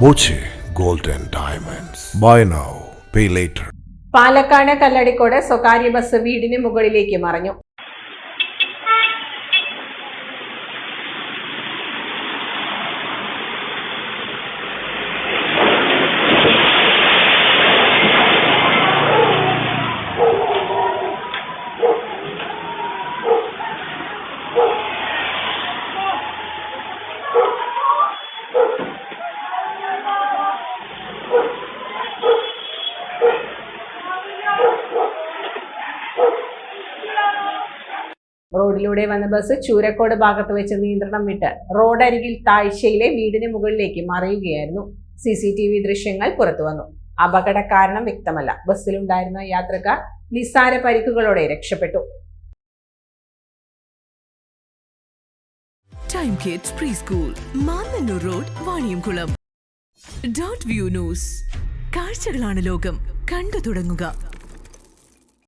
Boche gold and diamonds. Buy now pay later. Palakkad Kalladikode സ്വകാര്യ bus വീടിന് മുകളിലേക്ക് മറിഞ്ഞു. റോഡിലൂടെ വന്ന ബസ് ചൂരക്കോട് ഭാഗത്ത് വെച്ച് നിയന്ത്രണം വിട്ട് റോഡരികിൽ താഴ്ചയിലെ വീടിന് മുകളിലേക്ക് മറിയുകയായിരുന്നു. CCTV ദൃശ്യങ്ങൾ പുറത്തുവന്നു. അപകട കാരണം വ്യക്തമല്ല. ബസ്സിലുണ്ടായിരുന്ന യാത്രക്കാർ നിസ്സാര പരിക്കുകളോടെ രക്ഷപ്പെട്ടു. Time kids pre school, Mannannur road, Vaniyamkulam. .view news. കാഴ്ചകളാണ് ലോകം. കണ്ടു തുടങ്ങുക.